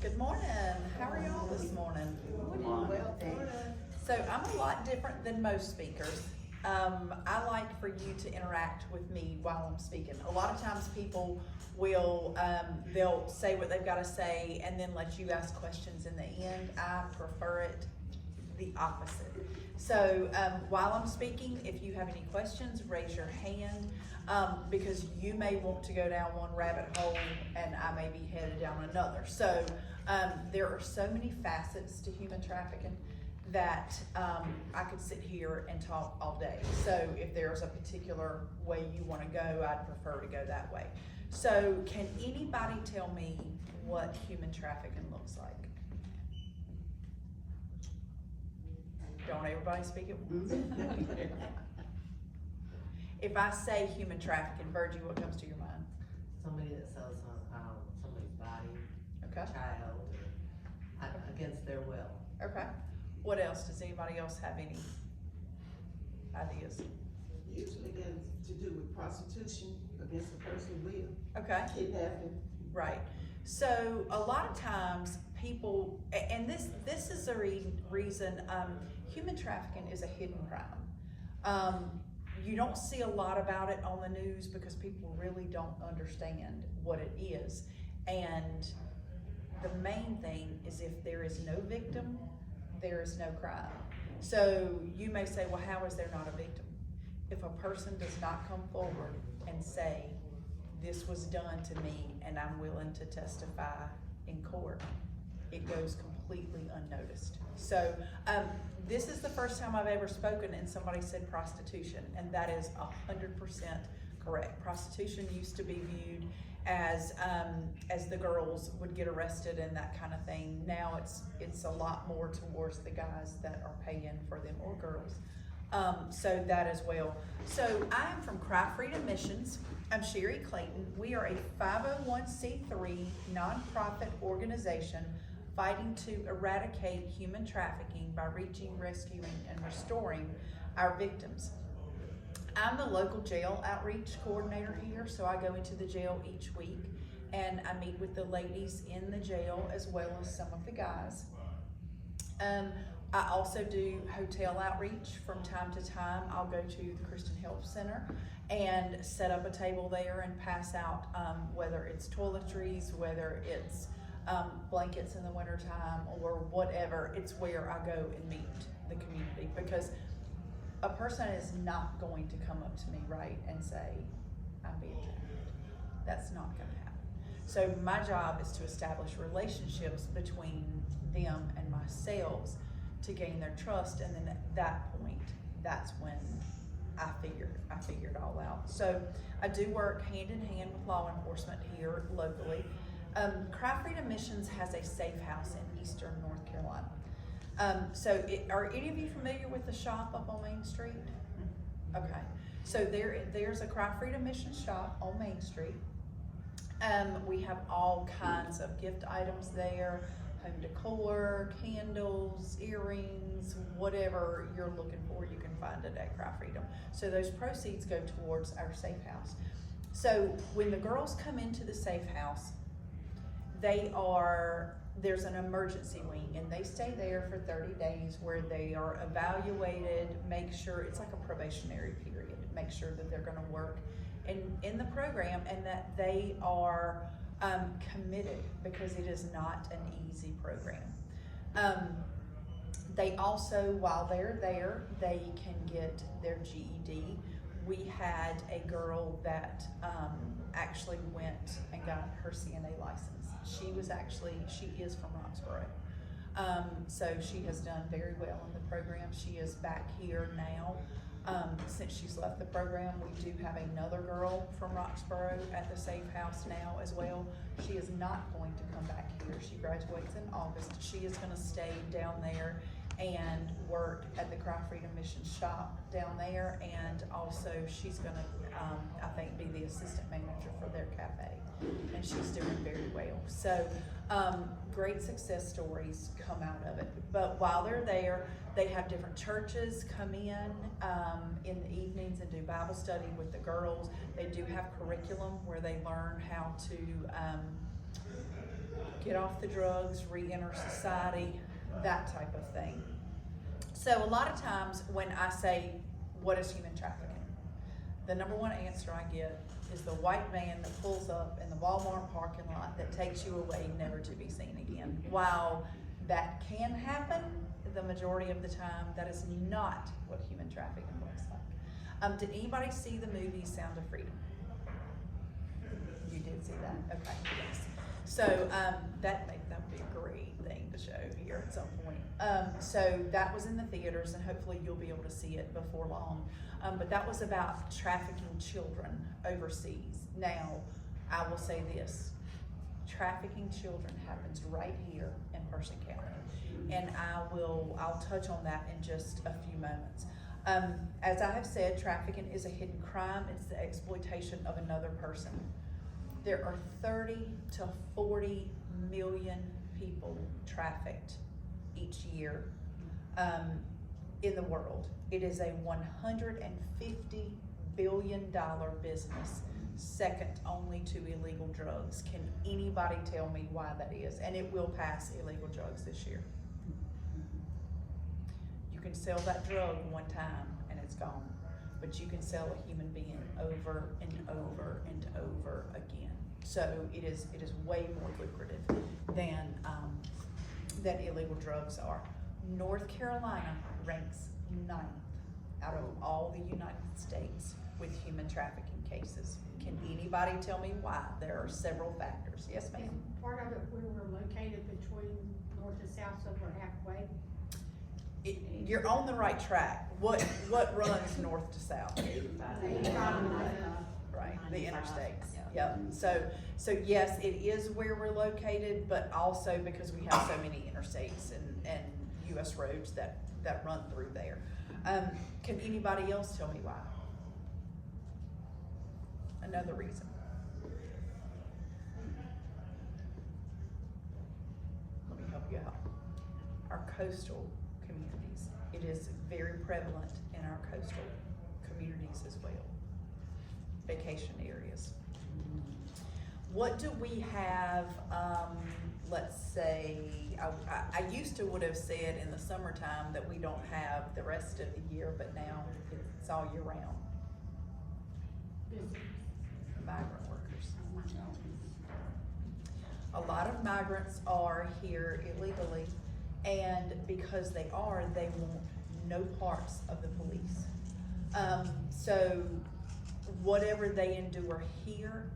Good morning. How are y'all this morning? Well, So I'm a lot different than most speakers. I like for you to interact with me while I'm speaking. A lot of times people will, they'll say what they've got to say and then let you ask questions in the end. I prefer it the opposite. So while I'm speaking, if you have any questions, raise your hand, because you may want to go down one rabbit hole and I may be headed down another. So there are so many facets to human trafficking that I could sit here and talk all day. So if there's a particular way you want to go, I'd prefer to go that way. So can anybody tell me what human trafficking looks like? Don't everybody speak at once. If I say human trafficking, Virgie, what comes to your mind? somebody that sells somebody's body, Okay. child, against their will. Okay. What else? Does anybody else have any ideas? Usually has to do with prostitution against a person's will, Okay. kidnapping. Right. So a lot of times people, and this is the reason, human trafficking is a hidden crime. You don't see a lot about it on the news because people really don't understand what it is. And the main thing is if there is no victim, there is no crime. So you may say, well, how is there not a victim? If a person does not come forward and say, this was done to me and I'm willing to testify in court, it goes completely unnoticed. So this is the first time I've ever spoken and somebody said prostitution, and that is 100% correct. Prostitution used to be viewed as the girls would get arrested and that kind of thing. Now it's a lot more towards the guys that are paying for them, or girls. So that as well. So I am from Cry Freedom Missions. I'm Sherry Clayton. We are a 501c3 nonprofit organization fighting to eradicate human trafficking by reaching, rescuing, and restoring our victims. I'm the local jail outreach coordinator here, so I go into the jail each week and I meet with the ladies in the jail as well as some of the guys. I also do hotel outreach from time to time. I'll go to the Christian Health Center and set up a table there and pass out whether it's toiletries, whether it's blankets in the wintertime or whatever. It's where I go and meet the community, because a person is not going to come up to me, right, and say, I'm being trafficked. That's not gonna happen. So my job is to establish relationships between them and myself to gain their trust, and then at that point, that's when I figured it all out. So I do work hand in hand with law enforcement here locally. Cry Freedom Missions has a safe house in Eastern North Carolina. Are any of you familiar with the shop up on Main Street? Okay, so there's a Cry Freedom Missions shop on Main Street. We have all kinds of gift items there, home decor, candles, earrings, whatever you're looking for, you can find it at Cry Freedom. So those proceeds go towards our safe house. So when the girls come into the safe house, there's an emergency wing, and they stay there for 30 days where they are evaluated, make sure, it's like a probationary period, make sure that they're gonna work in the program and that they are committed, because it is not an easy program. They also, while they're there, they can get their GED. We had a girl that actually went and got her CNA license. She is from Roxborough. So she has done very well in the program. She is back here now. Since she's left the program, we do have another girl from Roxborough at the safe house now as well. She is not going to come back here. She graduates in August. She is gonna stay down there and work at the Cry Freedom Mission shop down there, and also she's gonna, I think, be the assistant manager for their cafe, and she's doing very well. So great success stories come out of it. But while they're there, they have different churches come in the evenings and do Bible study with the girls. They do have curriculum where they learn how to get off the drugs, re-enter society, that type of thing. So a lot of times when I say, what is human trafficking? The number one answer I get is the white van that pulls up in the Walmart parking lot that takes you away never to be seen again. While that can happen, the majority of the time, that is not what human trafficking looks like. Did anybody see the movie Sound of Freedom? You did see that? Okay, yes. So that would be a great thing to show here at some point. So that was in the theaters, and hopefully you'll be able to see it before long. But that was about trafficking children overseas. Now, I will say this, trafficking children happens right here in Person County. And I'll touch on that in just a few moments. As I have said, trafficking is a hidden crime. It's the exploitation of another person. There are 30 to 40 million people trafficked each year in the world. It is a $150 billion business, second only to illegal drugs. Can anybody tell me why that is? And it will pass illegal drugs this year. You can sell that drug one time and it's gone, but you can sell a human being over and over and over again. So it is way more lucrative than illegal drugs are. North Carolina ranks 9th out of all the United States with human trafficking cases. Can anybody tell me why? There are several factors. Yes, ma'am? Part of it, we were located between north and south, so we're halfway. You're on the right track. What runs north to south? Right, the interstates. Yep. So yes, it is where we're located, but also because we have so many interstates and U.S. roads that run through there. Can anybody else tell me why? Another reason. Let me help you out. Our coastal communities. It is very prevalent in our coastal communities as well. Vacation areas. What do we have, let's say, I used to would have said in the summertime that we don't have the rest of the year, but now it's all year round. Migrant workers. A lot of migrants are here illegally, and because they want no parts of the police. So whatever they endure here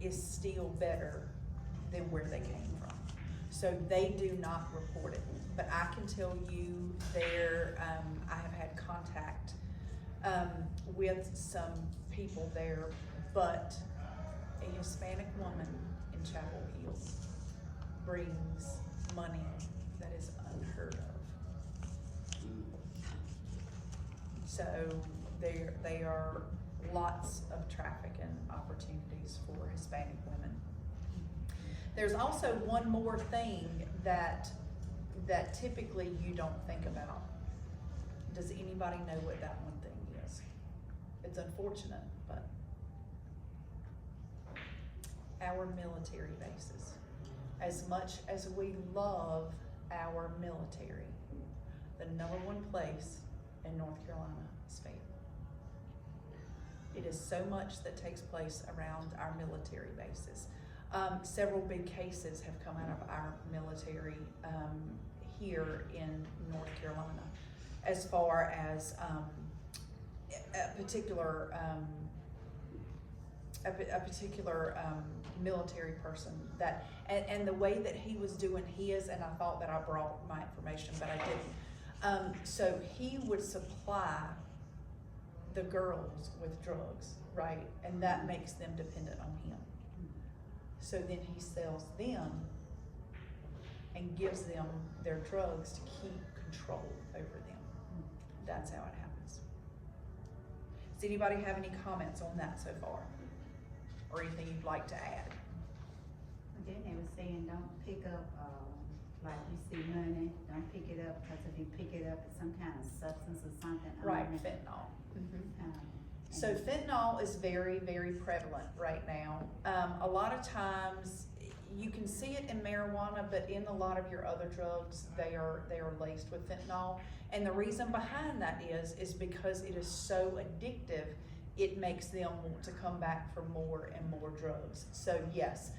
is still better than where they came from. So they do not report it. But I can tell you I have had contact with some people there, but a Hispanic woman in Chapel Hill brings money that is unheard of. So they are lots of trafficking opportunities for Hispanic women. There's also one more thing that typically you don't think about. Does anybody know what that one thing is? It's unfortunate, but our military bases. As much as we love our military, the number one place in North Carolina is Fayetteville. It is so much that takes place around our military bases. Several big cases have come out of our military here in North Carolina, as far as a particular military person and the way that he was doing his, and I thought that I brought my information, but I didn't. So he would supply the girls with drugs, right? And that makes them dependent on him. So then he sells them and gives them their drugs to keep control over them. That's how it happens. Does anybody have any comments on that so far? Or anything you'd like to add? Then they were saying don't pick up, like you see money, don't pick it up, because if you pick it up, it's some kind of substance or something. Right, fentanyl. So fentanyl is very, very prevalent right now. A lot of times you can see it in marijuana, but in a lot of your other drugs, they are laced with fentanyl. And the reason behind that is because it is so addictive, it makes them want to come back for more and more drugs. So yes,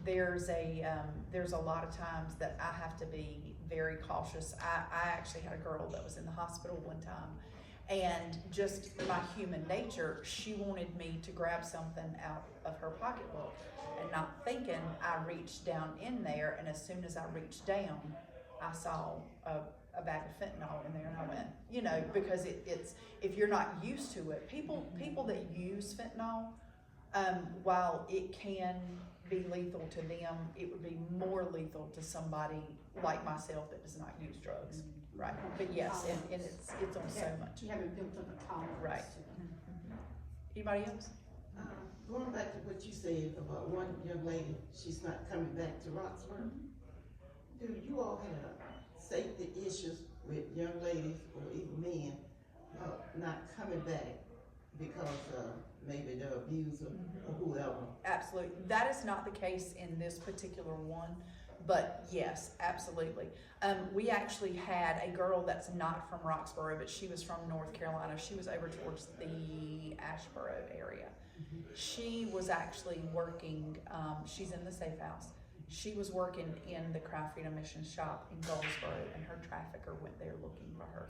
there's a lot of times that I have to be very cautious. I actually had a girl that was in the hospital one time, and just my human nature, she wanted me to grab something out of her pocketbook, and not thinking, I reached down in there, and as soon as I reached down, I saw a bag of fentanyl in there, and I went, you know, because it's, if you're not used to it, people that use fentanyl, while it can be lethal to them, it would be more lethal to somebody like myself that does not use drugs, right? But yes, and it's on so much. You haven't built up a tolerance. Right. to it. Anybody else? Going back to what you said about one young lady, she's not coming back to Roxburgh. Do you all have safety issues with young ladies or even men not coming back because maybe they're abuser or whoever? Absolutely. That is not the case in this particular one, but yes, absolutely. We actually had a girl that's not from Roxborough, but she was from North Carolina. She was over towards the Ashboro area. She was actually working, she's in the safe house. She was working in the Cry Freedom Mission shop in Goldsboro, and her trafficker went there looking for her.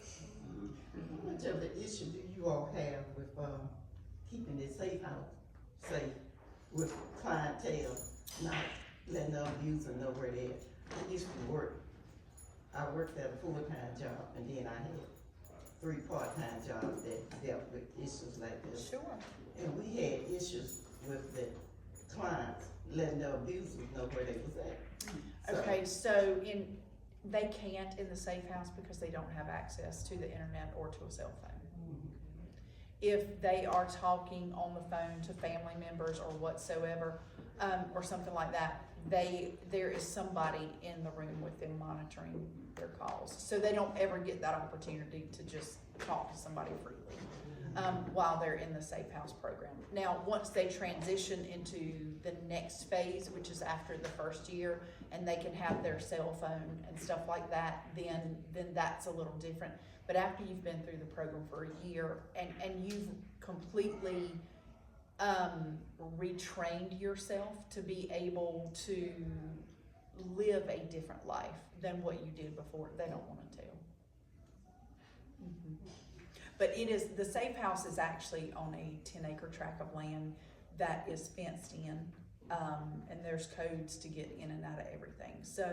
How much of the issue do you all have with keeping the safe house safe with clientele, not letting the abuser know where they're at? I used to work, I worked at a full-time job, and then I had 3 part-time jobs that dealt with issues like this. Sure. And we had issues with the clients letting the abusers know where they was at. Okay, so they can't in the safe house because they don't have access to the internet or to a cell phone. If they are talking on the phone to family members or whatsoever, or something like that, there is somebody in the room with them monitoring their calls. So they don't ever get that opportunity to just talk to somebody freely while they're in the safe house program. Now, once they transition into the next phase, which is after the first year, and they can have their cell phone and stuff like that, then that's a little different. But after you've been through the program for a year and you've completely retrained yourself to be able to live a different life than what you did before, they don't want to tell. But the safe house is actually on a 10-acre tract of land that is fenced in, and there's codes to get in and out of everything. So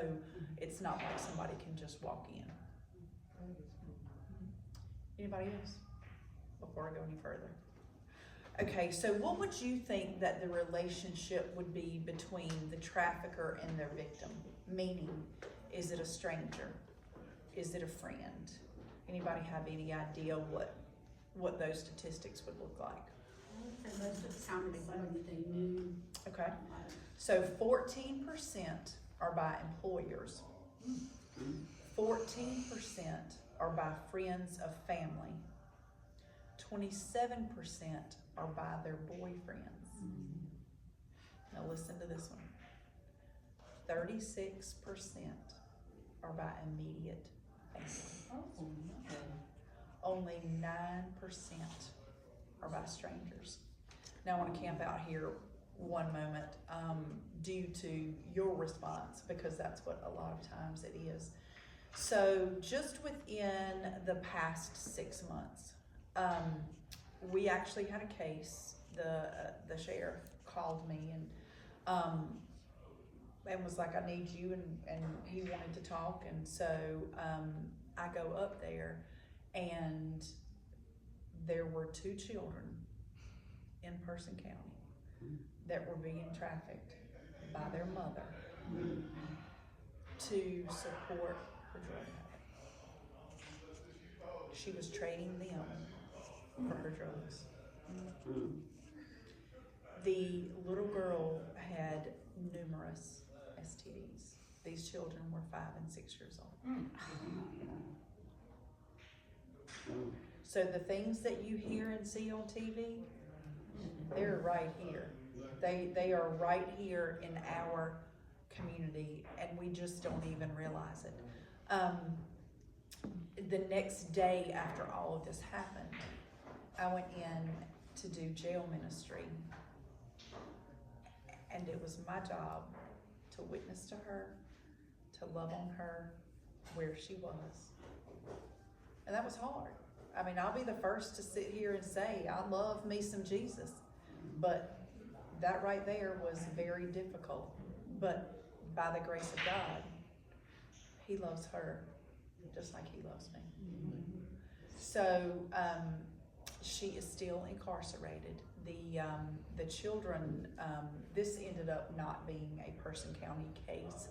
it's not like somebody can just walk in. Anybody else? Before I go any further. Okay, so what would you think that the relationship would be between the trafficker and their victim? Meaning, is it a stranger? Is it a friend? Anybody have any idea what those statistics would look like? And most of the time it's somebody they knew. Okay, so 14% are by employers. 14% are by friends of family. 27% are by their boyfriends. Now listen to this one. 36% are by immediate family. Only 9% are by strangers. Now I want to camp out here one moment due to your response, because that's what a lot of times it is. So just within the past 6 months, we actually had a case. The sheriff called me and was like, I need you, and he wanted to talk, and so I go up there, and there were 2 children in Person County that were being trafficked by their mother to support her drug habit. She was trading them for her drugs. The little girl had numerous STDs. These children were 5 and 6 years old. So the things that you hear and see on TV, they're right here. They are right here in our community, and we just don't even realize it. The next day after all of this happened, I went in to do jail ministry, and it was my job to witness to her, to love on her where she was. And that was hard. I mean, I'll be the first to sit here and say, I love me some Jesus, but that right there was very difficult. But by the grace of God, He loves her just like He loves me. So she is still incarcerated. The children, this ended up not being a Person County case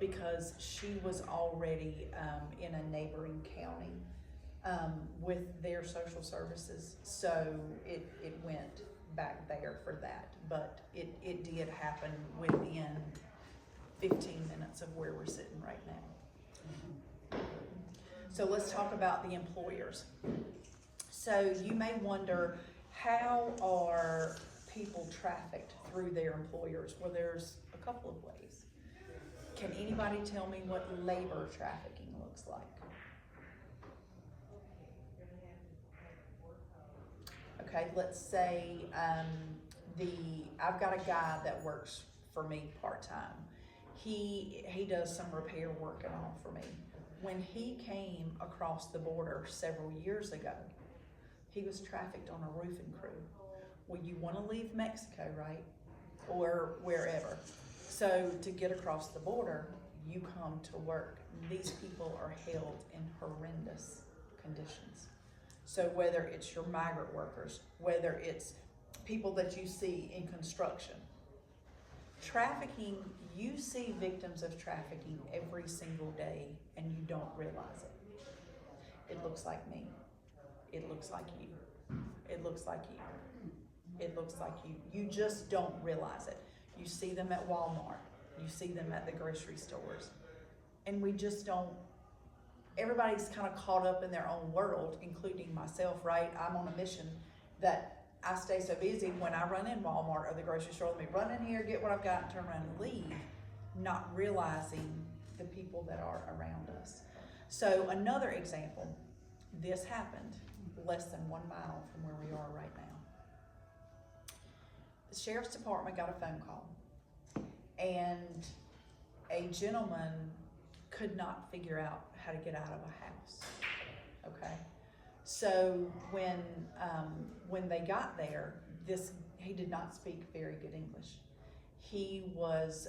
because she was already in a neighboring county with their social services. So it went back there for that. But it did happen within 15 minutes of where we're sitting right now. So let's talk about the employers. So you may wonder, how are people trafficked through their employers? Well, there's a couple of ways. Can anybody tell me what labor trafficking looks like? Okay, let's say I've got a guy that works for me part-time. He does some repair work and all for me. When he came across the border several years ago, he was trafficked on a roofing crew. Well, you want to leave Mexico, right? Or wherever. So to get across the border, you come to work. These people are held in horrendous conditions. So whether it's your migrant workers, whether it's people that you see in construction, trafficking, you see victims of trafficking every single day and you don't realize it. It looks like me. It looks like you. It looks like you. It looks like you. You just don't realize it. You see them at Walmart. You see them at the grocery stores. And we just don't, everybody's kind of caught up in their own world, including myself, right? I'm on a mission that I stay so busy when I run in Walmart or the grocery store, let me run in here, get what I've got, and turn around and leave, not realizing the people that are around us. So another example, this happened less than 1 mile from where we are right now. The sheriff's department got a phone call, and a gentleman could not figure out how to get out of a house, okay? So when they got there, he did not speak very good English. He was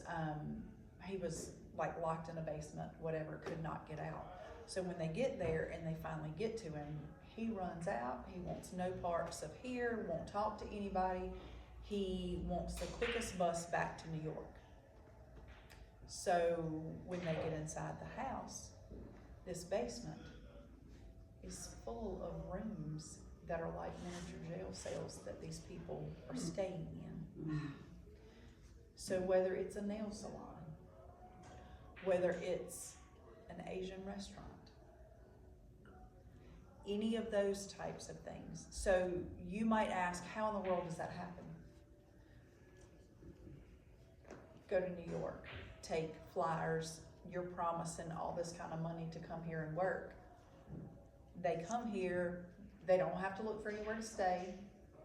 like locked in a basement, whatever, could not get out. So when they get there and they finally get to him, he runs out. He wants no parts of here, won't talk to anybody. He wants the quickest bus back to New York. So when they get inside the house, this basement is full of rooms that are like miniature jail cells that these people are staying in. So whether it's a nail salon, whether it's an Asian restaurant, any of those types of things. So you might ask, how in the world does that happen? Go to New York, take flyers, you're promising all this kind of money to come here and work. They come here, they don't have to look for anywhere to stay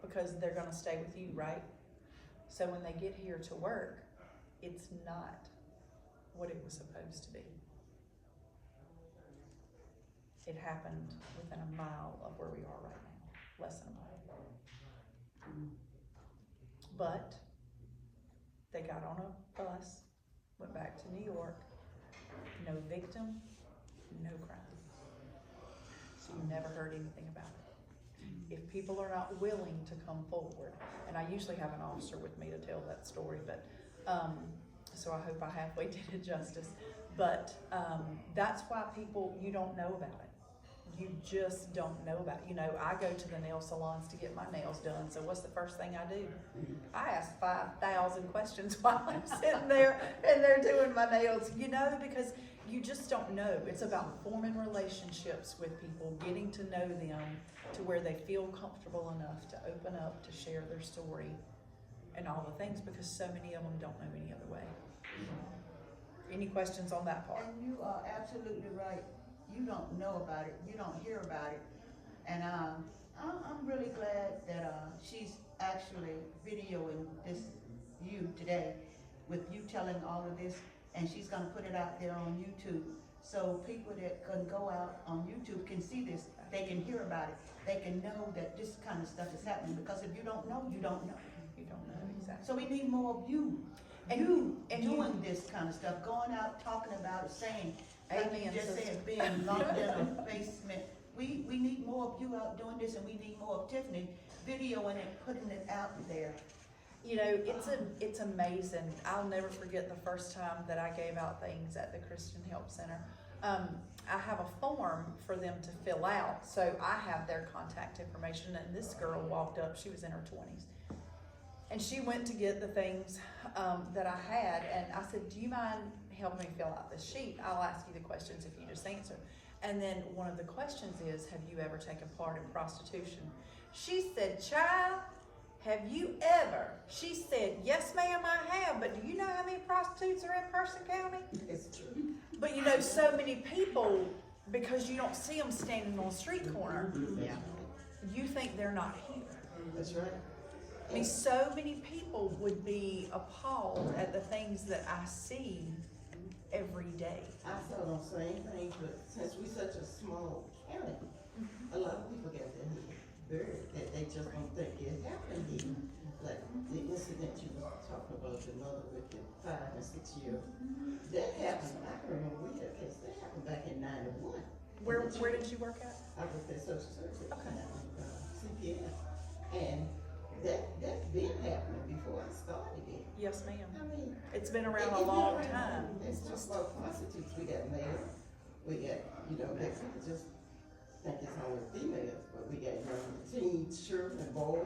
because they're gonna stay with you, right? So when they get here to work, it's not what it was supposed to be. It happened within a mile of where we are right now, less than a mile. But they got on a bus, went back to New York, no victim, no crime. So you never heard anything about it. If people are not willing to come forward, and I usually have an officer with me to tell that story, but so I hope I halfway did it justice. But that's why people, you don't know about it. You just don't know about it. You know, I go to the nail salons to get my nails done, so what's the first thing I do? I ask 5,000 questions while I'm sitting there and they're doing my nails, you know, because you just don't know. It's about forming relationships with people, getting to know them to where they feel comfortable enough to open up, to share their story and all the things, because so many of them don't know any other way. Any questions on that part? And you are absolutely right. You don't know about it, you don't hear about it. And, I'm really glad that, she's actually videoing this, you today, with you telling all of this, and she's gonna put it out there on YouTube. So people that can go out on YouTube can see this, they can hear about it, they can know that this kind of stuff is happening, because if you don't know, you don't know. You don't know exactly. So we need more of you, And doing this kind of stuff, going out, talking about it, saying, like you Amen, just sister. said, being locked in a basement. We need more of you out doing this, and we need more of Tiffany videoing it, putting it out there. You know, it's amazing. I'll never forget the first time that I gave out things at the Christian Help Center. I have a form for them to fill out, so I have their contact information, and this girl walked up, she was in her 20s. And she went to get the things that I had, and I said, do you mind helping me fill out this sheet? I'll ask you the questions if you just answer. And then one of the questions is, have you ever taken part in prostitution? She said, child, have you ever? She said, yes ma'am, I have, but do you know how many prostitutes are in Person County? It's true. But you know, so many people, because you don't see them standing on a street corner, Yeah, you think they're not here. that's right. I mean, so many people would be appalled at the things that I see every day. I saw them same thing, but since we such a small county, a lot of people got their head buried, that they just don't think it happened here. Like the incident you were talking about, the mother with the 5 and 6 year, that happened, I can remember we had a case, that happened back in '91. Where did you work at? I worked at social services, Okay. CPS, and that's been happening before I started it. Yes, ma'am. I mean, It's been around It's a been long around. time. It's just like prostitutes, we got male, we got, you know, that people just think it's only females, but we got young teens, children, and boys.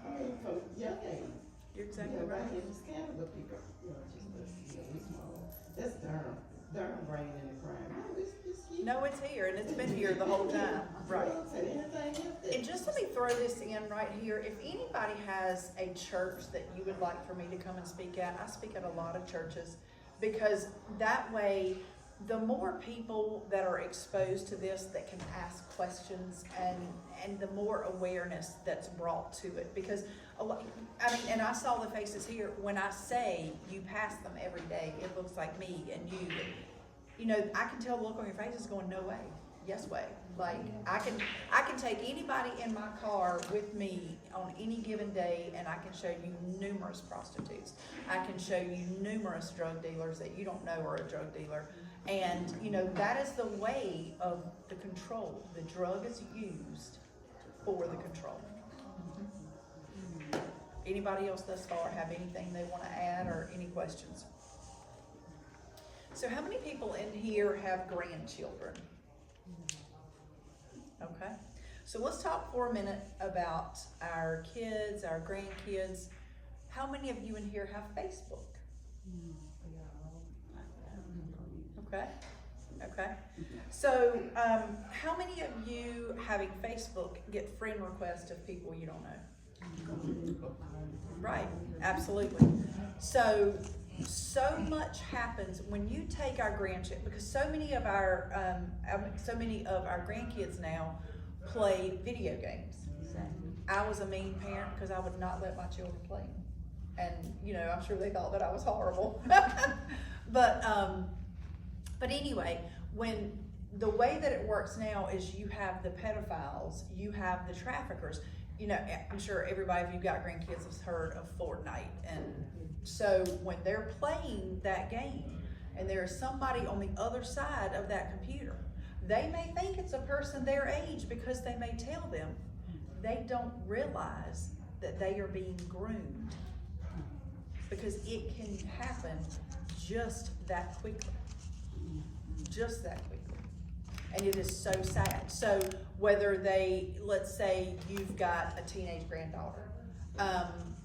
I mean, from young age. You're You exactly know, right right. here in this county, but people, you know, just, we small. That's Durham, bringing in the crime. No, it's here. No, it's here, and it's been here the whole time. Right. Drugs and anything else that. And just let me throw this in right here. If anybody has a church that you would like for me to come and speak at, I speak at a lot of churches, because that way, the more people that are exposed to this that can ask questions, and the more awareness that's brought to it. Because a lot, I mean, and I saw the faces here, when I say you pass them every day, it looks like me and you. And, you know, I can tell the look on your faces going, no way, yes way. Like, I can take anybody in my car with me on any given day, and I can show you numerous prostitutes. I can show you numerous drug dealers that you don't know are a drug dealer. And, you know, that is the way of the control. The drug is used for the control. Anybody else thus far have anything they want to add or any questions? So how many people in here have grandchildren? Okay, so let's talk for a minute about our kids, our grandkids. How many of you in here have Facebook? Okay, okay. So, how many of you having Facebook get friend requests of people you don't know? Right, absolutely. So much happens when you take our grandchildren, because so many of our grandkids now play video games. I was a mean parent because I would not let my children play them. And, you know, I'm sure they thought that I was horrible. But anyway, when the way that it works now is you have the pedophiles, you have the traffickers. You know, I'm sure everybody, if you've got grandkids, has heard of Fortnite. And so when they're playing that game and there is somebody on the other side of that computer, they may think it's a person their age because they may tell them. They don't realize that they are being groomed, because it can happen just that quickly. Just that quickly. And it is so sad. So whether let's say you've got a teenage granddaughter,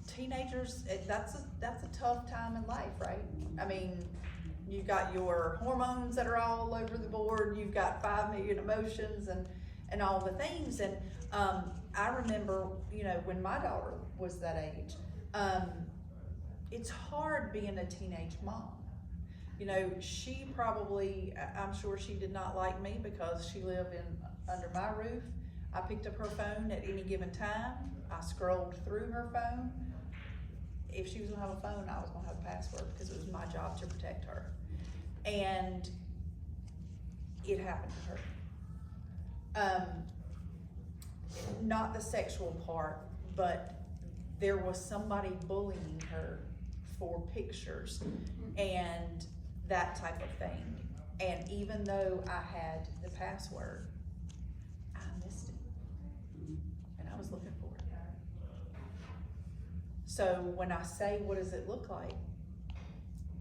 teenagers, that's a tough time in life, right? I mean, you've got your hormones that are all over the board, you've got 5 million emotions and all the things. And I remember, you know, when my daughter was that age, it's hard being a teenage mom. You know, she probably, I'm sure she did not like me because she lived under my roof. I picked up her phone at any given time. I scrolled through her phone. If she was gonna have a phone, I was gonna have a password because it was my job to protect her. And it happened to her. Not the sexual part, but there was somebody bullying her for pictures and that type of thing. And even though I had the password, I missed it. And I was looking for it. So when I say, what does it look like?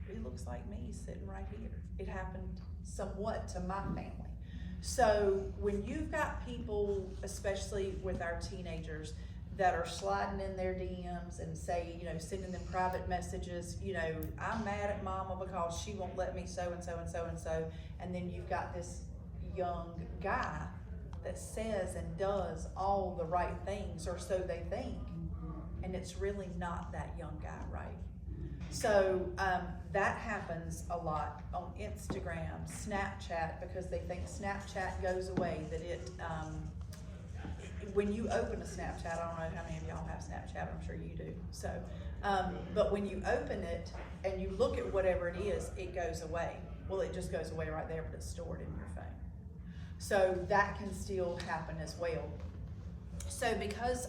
It looks like me sitting right here. It happened somewhat to my family. So when you've got people, especially with our teenagers, that are sliding in their DMs and say, you know, sending them private messages, you know, I'm mad at mama because she won't let me so and so and so and so. And then you've got this young guy that says and does all the right things, or so they think. And it's really not that young guy, right? So that happens a lot on Instagram, Snapchat, because they think Snapchat goes away, that it, when you open a Snapchat, I don't know how many of y'all have Snapchat, I'm sure you do. So, but when you open it and you look at whatever it is, it goes away. Well, it just goes away right there, but it's stored in your phone. So that can still happen as well. So because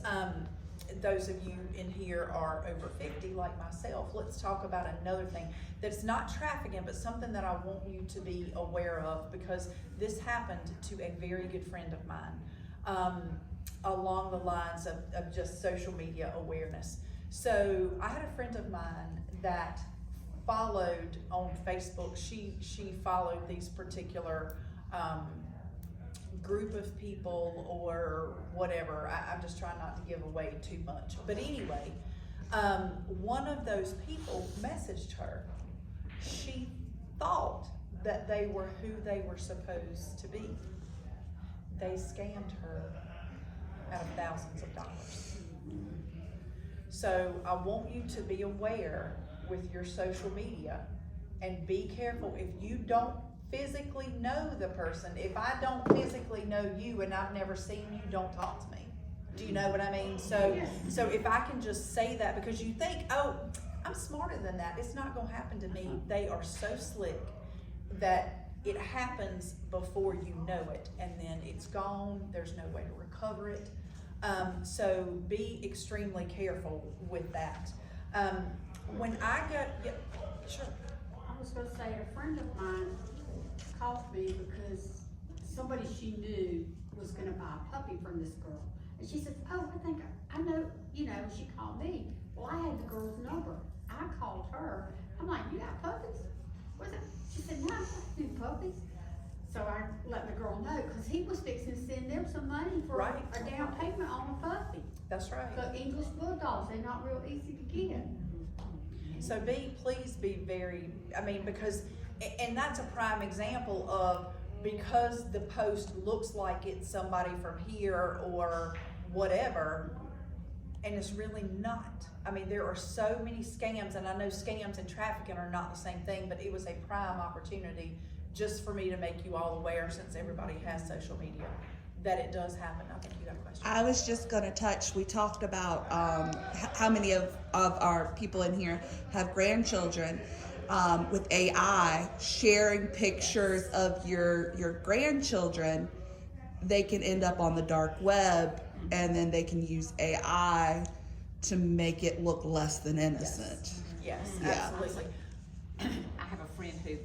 those of you in here are over 50 like myself, let's talk about another thing that's not trafficking, but something that I want you to be aware of, because this happened to a very good friend of mine. Along the lines of just social media awareness. So I had a friend of mine that followed on Facebook. She followed these particular group of people or whatever. I'm just trying not to give away too much. But anyway, one of those people messaged her. She thought that they were who they were supposed to be. They scammed her out of thousands of dollars. So I want you to be aware with your social media and be careful. If you don't physically know the person, if I don't physically know you and I've never seen you, don't talk to me. Do you know what I mean? So if I can just say that, because you think, oh, I'm smarter than that. It's not gonna happen to me. They are so slick that it happens before you know it, and then it's gone. There's no way to recover it. So be extremely careful with that. When I got, yeah, sure. I was gonna say, a friend of mine called me because somebody she knew was gonna buy a puppy from this girl. And she said, oh, I think I know, you know, she called me. Well, I had the girl's number. I called her. I'm like, you got puppies? What's that? She said, no, I don't do puppies. So I let the girl know, because he was fixing to send them some money for Right. a down payment on a puppy. That's right. But English bulldogs, they're not real easy to get. So please be very, I mean, because, and that's a prime example of, because the post looks like it's somebody from here or whatever, and it's really not. I mean, there are so many scams, and I know scams and trafficking are not the same thing, but it was a prime opportunity just for me to make you all aware, since everybody has social media, that it does happen. I think you got a question. I was just going to touch, we talked about how many of our people in here have grandchildren. With AI, sharing pictures of your grandchildren, they can end up on the dark web, and then they can use AI to make it look less than innocent. Yes, Yeah. absolutely. I have a friend who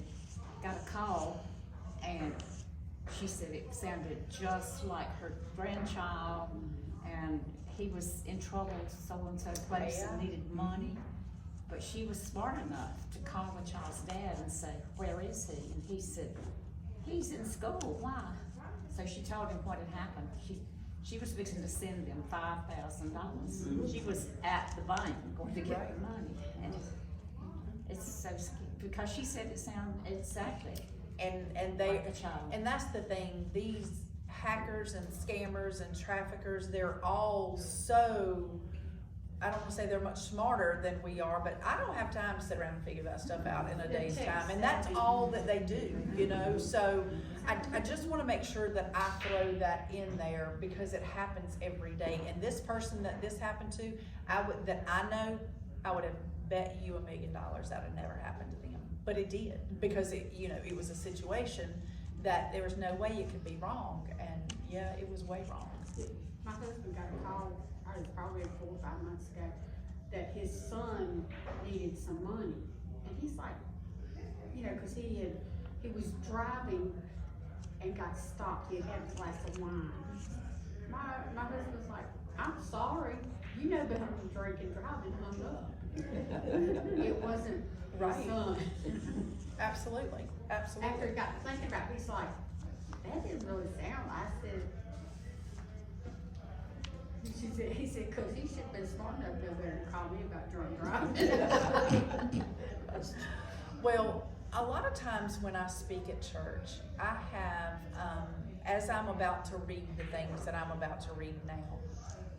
got a call, and she said it sounded just like her grandchild, and he was in trouble so-and-so place and needed money. But she was smart enough to call the child's dad and say, where is he? And he said, he's in school, why? So she told him what had happened. She was fixing to send them $5,000. She was at the bank going to get the money. And it's so scary, because she said it sounded exactly And they, like a child. and that's the thing, these hackers and scammers and traffickers, they're all so I don't wanna say they're much smarter than we are, but I don't have time to sit around and figure that stuff out in a They're day's tech time, and that's savvy. all that they do, you know, so I just wanna make sure that I throw that in there, because it happens every day, and this person that this happened to, that I know, I would have bet you $1 million that would never happened to them, but it did, because it, you know, it was a situation that there was no way it could be wrong, and yeah, it was way wrong. My husband got a call, it was probably 4 or 5 months ago, that his son needed some money. And he's like, you know, cause he was driving and got stopped, he had had a glass of wine. My husband's like, I'm sorry, you know better than drink and drive, and hung up. It wasn't his Right. son. Absolutely, After absolutely. he got to thinking about it, he's like, that didn't really sound, I said, he said, cause he should've been smart enough to go there and call me about drunk driving. Well, a lot of times when I speak at church, I have, as I'm about to read the things that I'm about to read now,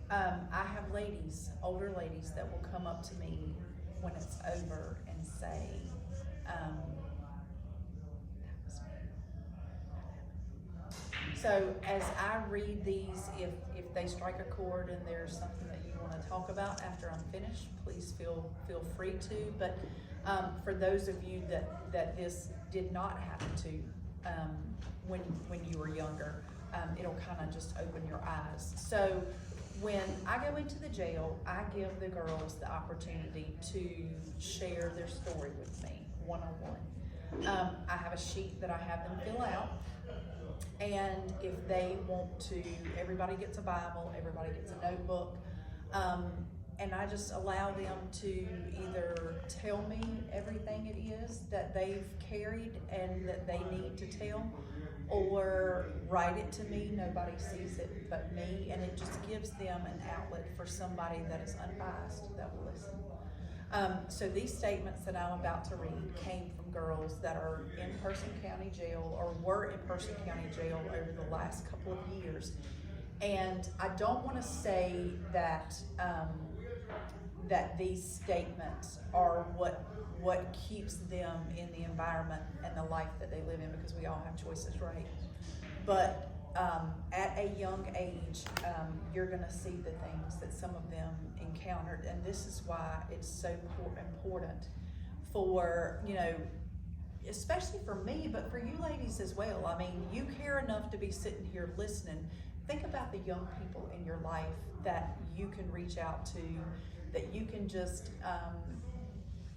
I have ladies, older ladies, that will come up to me when it's over and say, that was me. So as I read these, if they strike a chord and there's something that you wanna talk about after I'm finished, please feel free to. But for those of you that this did not happen to when you were younger, it'll kinda just open your eyes. So when I go into the jail, I give the girls the opportunity to share their story with me, one-on-one. I have a sheet that I have them fill out. And if they want to, everybody gets a Bible, everybody gets a notebook, and I just allow them to either tell me everything it is that they've carried and that they need to tell, or write it to me. Nobody sees it but me, and it just gives them an outlet for somebody that is unbiased that will listen. So these statements that I'm about to read came from girls that are in Person County Jail, or were in Person County Jail over the last couple of years. And I don't want to say that that these statements are what keeps them in the environment and the life that they live in, because we all have choices, right? But at a young age, you're gonna see the things that some of them encountered, and this is why it's so important for, you know, especially for me, but for you ladies as well. I mean, you care enough to be sitting here listening. Think about the young people in your life that you can reach out to, that you can just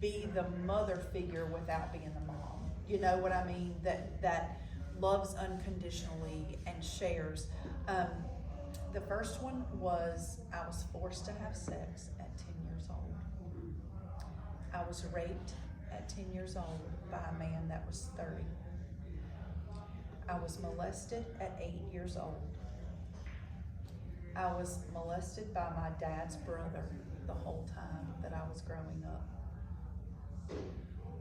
be the mother figure without being the mom. You know what I mean? That loves unconditionally and shares. The first one was, I was forced to have sex at 10 years old. I was raped at 10 years old by a man that was 30. I was molested at 8 years old. I was molested by my dad's brother the whole time that I was growing up.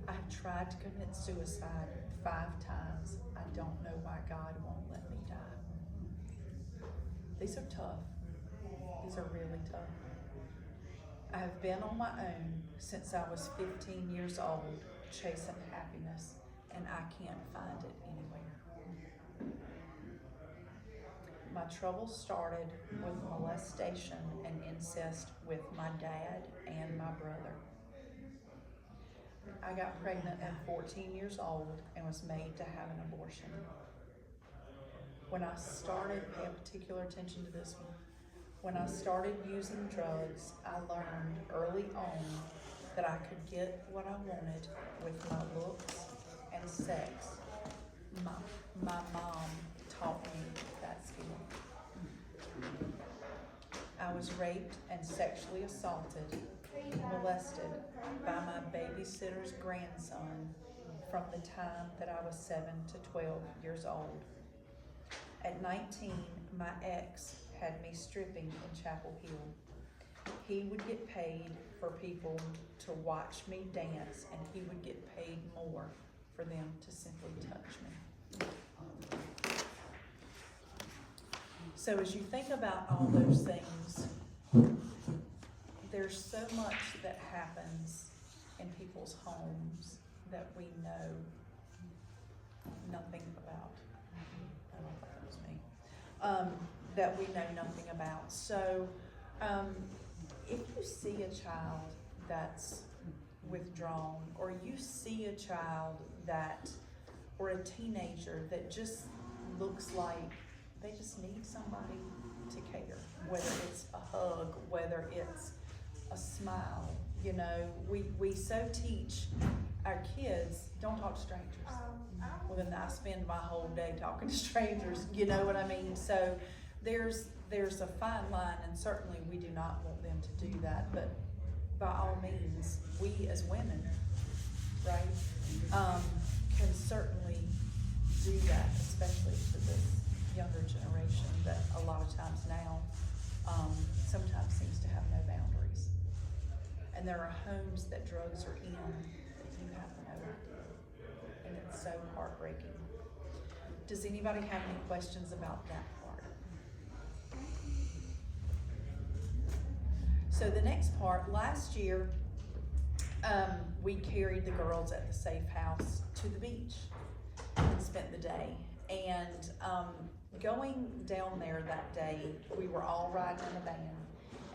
I've tried to commit suicide 5 times. I don't know why God won't let me die. These are tough. These are really tough. I have been on my own since I was 15 years old, chasing happiness, and I can't find it anywhere. My trouble started with molestation and incest with my dad and my brother. I got pregnant at 14 years old and was made to have an abortion. When I started, pay particular attention to this one, when I started using drugs, I learned early on that I could get what I wanted with my looks and sex. My mom taught me that skill. I was raped and sexually assaulted, molested by my babysitter's grandson from the time that I was 7 to 12 years old. At 19, my ex had me stripping in Chapel Hill. He would get paid for people to watch me dance, and he would get paid more for them to simply touch me. So as you think about all those things, there's so much that happens in people's homes that we know nothing about. I don't think that was me. That we know nothing about. So, if you see a child that's withdrawn, or you see a child or a teenager that just looks like they just need somebody to care, whether it's a hug, whether it's a smile, you know, we so teach our kids, don't talk to strangers. Well, then I spend my whole day talking to strangers, you know what I mean? So there's a fine line, and certainly we do not want them to do that, but by all means, we as women, right, can certainly do that, especially to this younger generation that a lot of times now sometimes seems to have no boundaries. And there are homes that drugs are in that you have no idea. And it's so heartbreaking. Does anybody have any questions about that part? So the next part, last year, we carried the girls at the safe house to the beach and spent the day. And going down there that day, we were all riding in a van.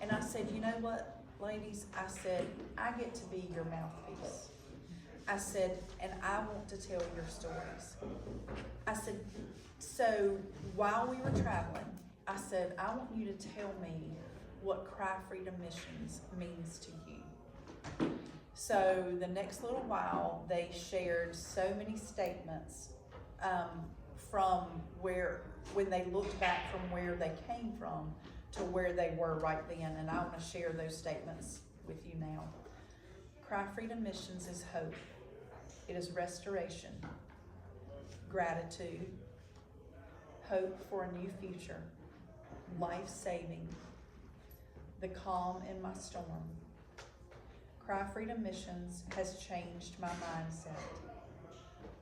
And I said, you know what, ladies? I said, I get to be your mouthpiece. I said, and I want to tell your stories. I said, so while we were traveling, I said, I want you to tell me what Cry Freedom Missions means to you. So the next little while, they shared so many statements from when they looked back from where they came from to where they were right then, and I want to share those statements with you now. Cry Freedom Missions is hope. It is restoration, gratitude, hope for a new future, life-saving, the calm in my storm. Cry Freedom Missions has changed my mindset.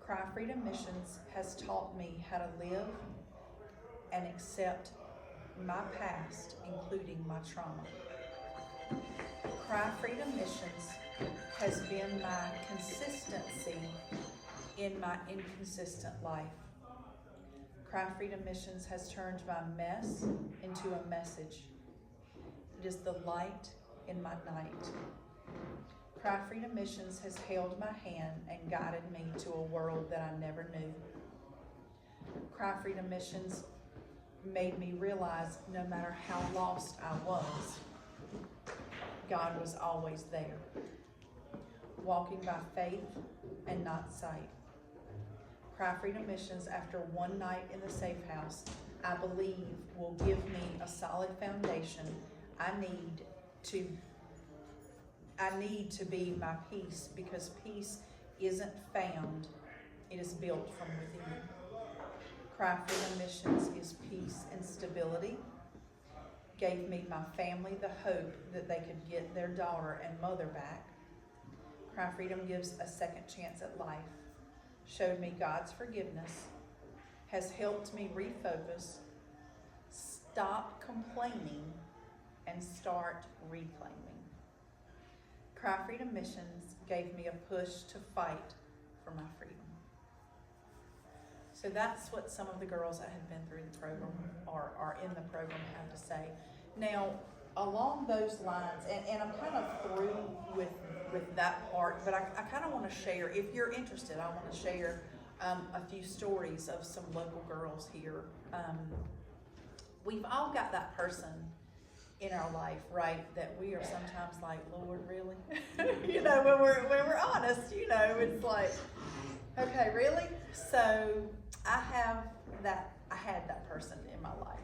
Cry Freedom Missions has taught me how to live and accept my past, including my trauma. Cry Freedom Missions has been my consistency in my inconsistent life. Cry Freedom Missions has turned my mess into a message. It is the light in my night. Cry Freedom Missions has held my hand and guided me to a world that I never knew. Cry Freedom Missions made me realize no matter how lost I was, God was always there, walking by faith and not sight. Cry Freedom Missions, after one night in the safe house, I believe will give me a solid foundation I need to be my peace, because peace isn't found, it is built from within. Cry Freedom Missions is peace and stability, gave me my family the hope that they could get their daughter and mother back. Cry Freedom gives a second chance at life, showed me God's forgiveness, has helped me refocus, stop complaining, and start reclaiming. Cry Freedom Missions gave me a push to fight for my freedom. So that's what some of the girls that have been through the program or are in the program have to say. Now, along those lines, and I'm kind of through with that part, but I kind of want to share, if you're interested, I want to share a few stories of some local girls here. We've all got that person in our life, right, that we are sometimes like, Lord, really? You know, when we're honest, you know, it's like, okay, really? So I had that person in my life.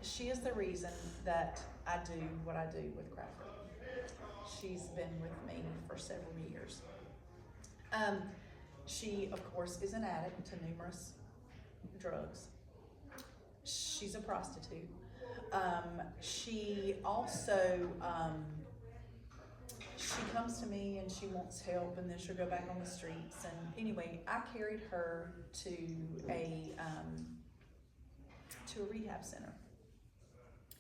She is the reason that I do what I do with Cry Freedom. She's been with me for several years. She, of course, is an addict to numerous drugs. She's a prostitute. She also, she comes to me and she wants help, and then she'll go back on the streets. And anyway, I carried her to a rehab center.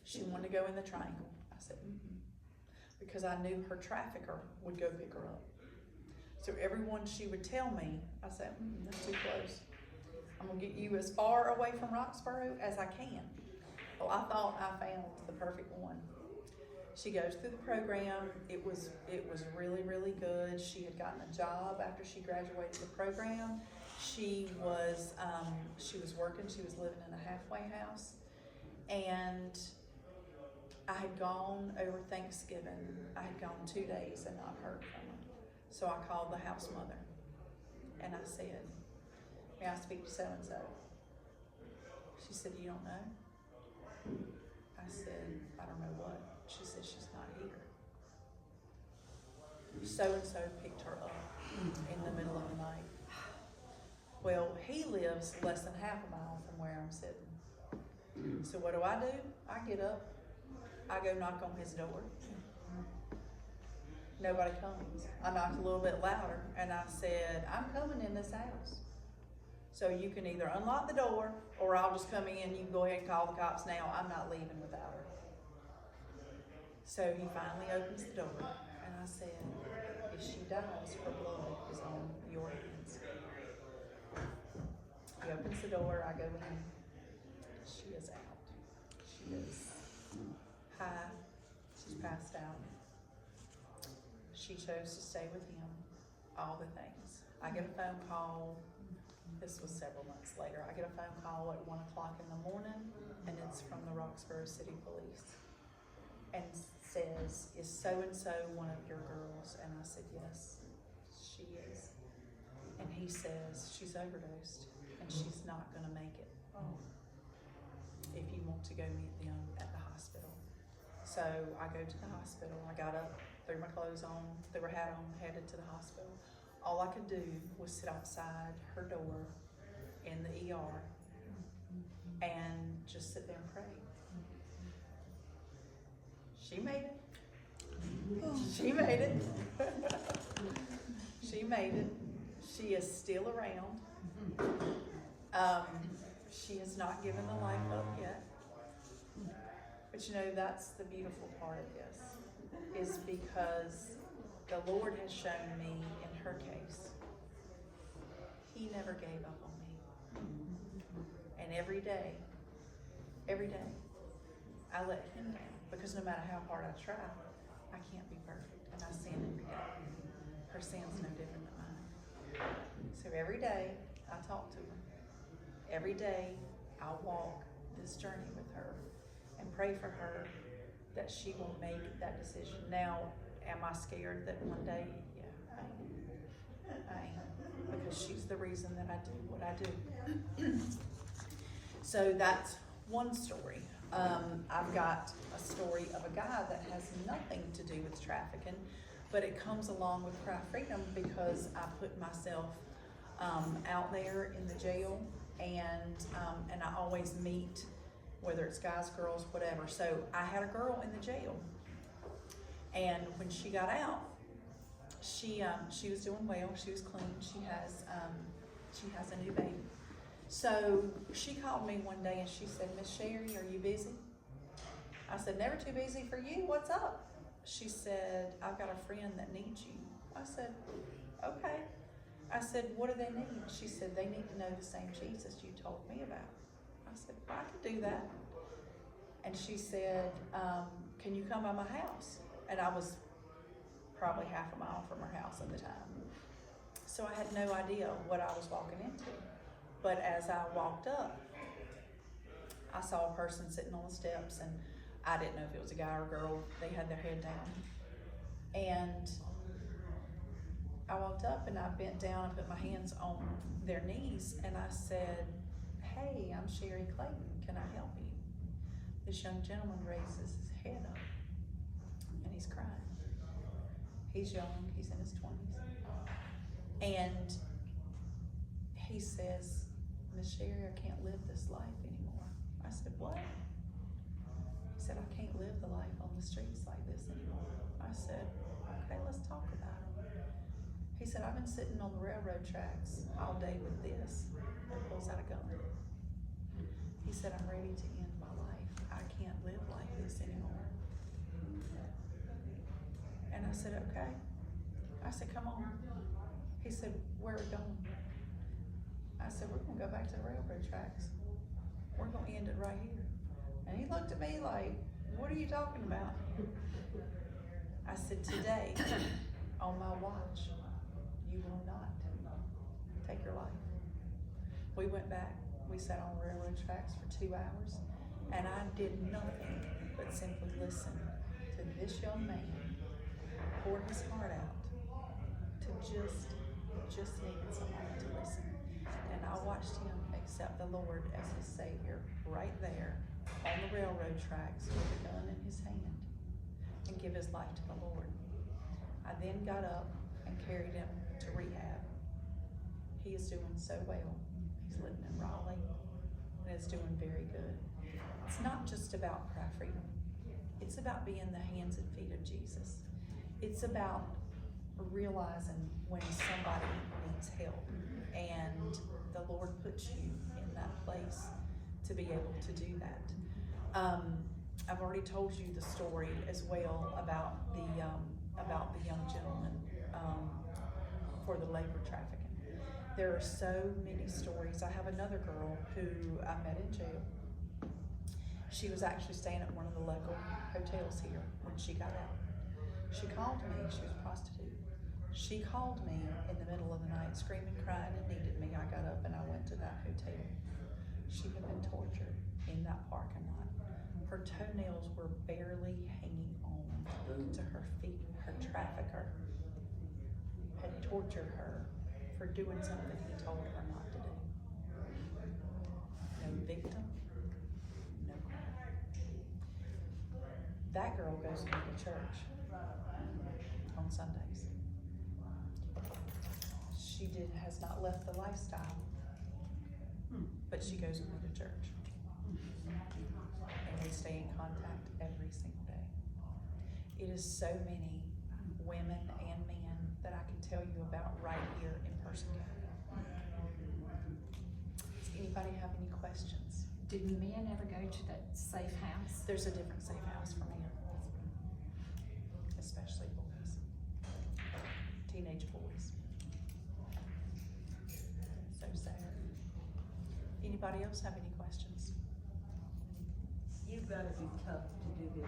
She wanted to go in the Triangle. I said, because I knew her trafficker would go pick her up. So everyone she would tell me, I said, that's too close. I'm gonna get you as far away from Roxborough as I can. Well, I thought I found the perfect one. She goes through the program. It was really, really good. She had gotten a job after she graduated the program. She was working. She was living in a halfway house, and I had gone over Thanksgiving. I had gone 2 days and not heard from her. So I called the house mother, and I said, "May I speak to so and so?" She said, "You don't know?" I said, "I don't know what." She said, "She's not here." So and so picked her up in the middle of the night. Well, he lives less than half a mile from where I'm sitting. So what do? I get up, I go knock on his door. Nobody comes. I knocked a little bit louder and I said, "I'm coming in this house. So you can either unlock the door or I'll just come in. You can go ahead and call the cops now. I'm not leaving without her." So he finally opens the door and I said, "If she dies, her blood is on your hands." He opens the door, I go in. She is out. She is high. She's passed out. She chose to stay with him. All the things. I get a phone call. This was several months later. I get a phone call at 1 o'clock in the morning, and it's from the Roxborough City Police, and says, "Is so and so one of your girls?" And I said, "Yes, she is." And he says, "She's overdosed, and she's not going to make it. If you want to go meet them at the hospital." So I go to the hospital. I got up, threw my clothes on, threw her hat on, headed to the hospital. All I could do was sit outside her door in the ER and just sit there and pray. She made it. She made it. She made it. She is still around. She has not given the life up yet. But you know, that's the beautiful part of this, is because the Lord has shown me in her case, He never gave up on me. And every day, I let Him down, because no matter how hard I try, I can't be perfect, and I sin every day. Her sin's no different than mine. So every day, I talk to her. Every day, I'll walk this journey with her and pray for her that she will make that decision. Now, am I scared that one day? Yeah, I am. Because she's the reason that I do what I do. So that's one story. I've got a story of a guy that has nothing to do with trafficking, but it comes along with Cry Freedom because I put myself out there in the jail, and I always meet, whether it's guys, girls, whatever. So I had a girl in the jail, and when she got out, she was doing well. She was clean. She has a new baby. So she called me one day and she said, "Miss Sherry, are you busy?" I said, "Never too busy for you. What's up?" She said, "I've got a friend that needs you." I said, "Okay." I said, "What do they need?" She said, "They need to know the same Jesus you told me about." I said, "I could do that." And she said, "Can you come by my house?" And I was probably half a mile from her house at the time. So I had no idea what I was walking into. But as I walked up, I saw a person sitting on the steps, and I didn't know if it was a guy or a girl. They had their head down. And I walked up and I bent down and put my hands on their knees, and I said, "Hey, I'm Sherry Clayton. Can I help you?" This young gentleman raises his head up and he's crying. He's young, he's in his 20s. And he says, "Miss Sherry, I can't live this life anymore." I said, "What?" He said, "I can't live the life on the streets like this anymore." I said, "Okay, let's talk about it." He said, "I've been sitting on the railroad tracks all day with this," and pulls out a gun. He said, "I'm ready to end my life. I can't live like this anymore." And I said, okay. I said, come on. He said, where are we going? I said, we're gonna go back to the railroad tracks. We're gonna end it right here. And he looked at me like, what are you talking about? I said, today, on my watch, you will not take your life. We went back, we sat on railroad tracks for 2 hours, and I did nothing but simply listen to this young man pour his heart out to just needed somebody to listen. And I watched him accept the Lord as his Savior right there on the railroad tracks with a gun in his hand and give his life to the Lord. I then got up and carried him to rehab. He is doing so well. He's living in Raleigh and is doing very good. It's not just about cry freedom. It's about being the hands and feet of Jesus. It's about realizing when somebody needs help, and the Lord puts you in that place to be able to do that. I've already told you the story as well about the young gentleman for the labor trafficking. There are so many stories. I have another girl who I met in jail. She was actually staying at one of the local hotels here when she got out. She called me, she was a prostitute. She called me in the middle of the night, screaming, crying, and needed me. I got up and I went to that hotel. She had been tortured in that parking lot. Her toenails were barely hanging on to her feet. Her trafficker had tortured her for doing something he told her not to do. No victim, no crime. That girl goes to the church on Sundays. She has not left the lifestyle, but she goes with me to church. And we stay in contact every single day. It is so many women and men that I can tell you about right here in Person County. Does anybody have any questions? Do men ever go to that safe house? There's a different safe house for men, especially boys, teenage boys. So sad. Anybody else have any questions? You've gotta be tough to do this.